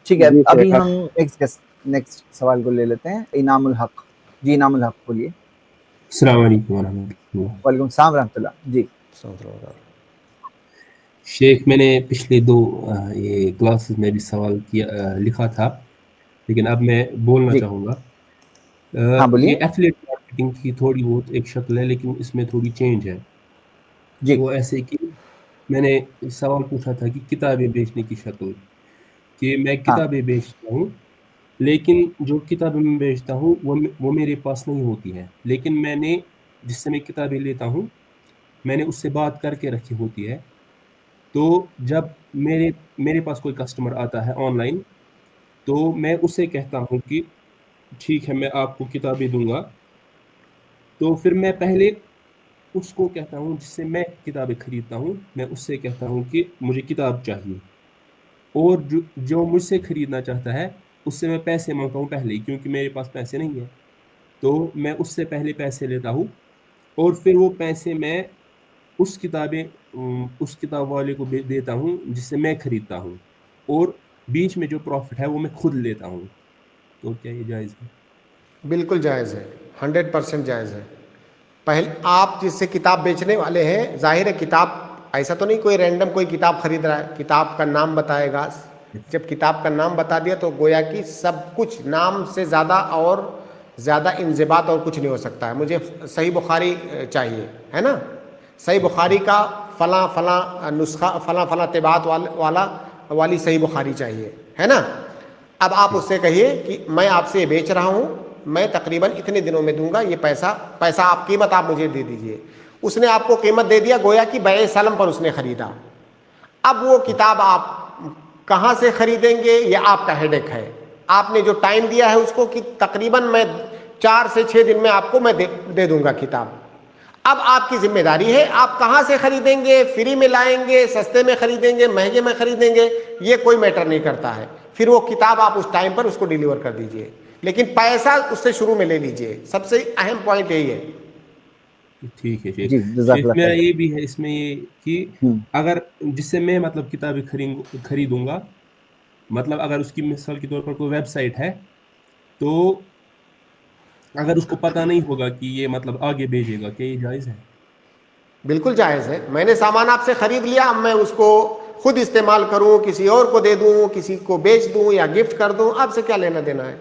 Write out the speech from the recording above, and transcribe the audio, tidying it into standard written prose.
ٹھیک ہے جی ابھی شیخ ہم نیکسٹ سوال کو لے لیتے ہیں. انعام الحق. جی انعام الحق بولیے. السلام علیکم ورحمۃ اللہ. وعلیکم السلام ورحمۃ اللہ. جی شیخ میں نے پچھلے 2 یہ کلاسز میں بھی سوال کیا لکھا تھا لیکن اب میں بولنا جی چاہوں گا. ہاں بولیے. یہ ایفیلیٹ مارکیٹنگ کی تھوڑی بہت ایک شکل ہے لیکن اس میں تھوڑی چینج ہے. جی وہ ایسے کہ میں نے سوال پوچھا تھا کہ کتابیں بیچنے کی شکل کہ میں ہاں کتابیں بیچتا ہوں لیکن جو کتابیں میں بیچتا ہوں وہ میرے پاس نہیں ہوتی ہے لیکن میں نے جس سے میں کتابیں لیتا ہوں میں نے اس سے بات کر کے رکھی ہوتی ہے. تو جب میرے پاس کوئی کسٹمر آتا ہے آن لائن تو میں اسے کہتا ہوں کہ ٹھیک ہے میں آپ کو کتابیں دوں گا. تو پھر میں پہلے اس کو کہتا ہوں جس سے میں کتابیں خریدتا ہوں میں اس سے کہتا ہوں کہ مجھے کتاب چاہیے اور جو مجھ سے خریدنا چاہتا ہے اس سے میں پیسے مانگتا ہوں پہلے ہی کیونکہ میرے پاس پیسے نہیں ہیں. تو میں اس سے پہلے پیسے لیتا ہوں اور پھر وہ پیسے میں اس کتاب والے کو دیتا ہوں جس سے میں خریدتا ہوں اور بیچ میں جو پروفٹ ہے وہ میں خود لیتا ہوں. تو کیا یہ جائز ہے؟ بالکل جائز ہے, 100% جائز ہے. پہلے آپ جس سے کتاب بیچنے والے ہیں ظاہر ہے کتاب ایسا تو نہیں کوئی رینڈم کوئی کتاب خرید رہا ہے, کتاب کا نام بتائے گا. جب کتاب کا نام بتا دیا تو گویا کہ سب کچھ نام سے زیادہ اور زیادہ انضباط اور کچھ نہیں ہو سکتا ہے. مجھے صحیح بخاری چاہیے ہے نا, صحیح بخاری کا فلاں فلاں نسخہ فلاں فلاں طباعت والی صحیح بخاری چاہیے ہے نا. اب آپ اس سے کہیے کہ میں آپ سے یہ بیچ رہا ہوں, میں تقریباً اتنے دنوں میں دوں گا, یہ پیسہ آپ قیمت آپ مجھے دے دیجئے. اس نے آپ کو قیمت دے دیا, گویا کہ بیع سلم پر اس نے خریدا. اب وہ کتاب آپ کہاں سے خریدیں گے یہ آپ کا ہیڈیک ہے. آپ نے جو ٹائم دیا ہے اس کو کہ تقریباً میں 4 سے 6 دن میں آپ کو میں دے دوں گا کتاب. اب آپ کی ذمہ داری ہے آپ کہاں سے خریدیں گے, فری میں لائیں گے, سستے میں خریدیں گے, مہنگے میں خریدیں گے, یہ کوئی میٹر نہیں کرتا ہے. پھر وہ کتاب آپ اس ٹائم پر اس کو ڈیلیور کر دیجئے لیکن پیسہ اس سے شروع میں لے لیجئے. سب سے اہم پوائنٹ یہی ہے. ٹھیک ہے جی جزاک شیخ اللہ میرا خیر. یہ بھی ہے اس میں یہ کہ اگر جس سے میں مطلب کتابیں خریدوں گا مطلب اگر اس کی مثال کے طور پر کوئی ویب سائٹ ہے تو اگر اس کو پتہ نہیں ہوگا کہ یہ مطلب آگے بھیجے گا کیا یہ جائز ہے؟ بالکل جائز ہے. میں نے سامان آپ سے خرید لیا, اب میں اس کو خود استعمال کروں, کسی اور کو دے دوں, کسی کو بیچ دوں یا گفٹ کر دوں, آپ سے کیا لینا دینا ہے.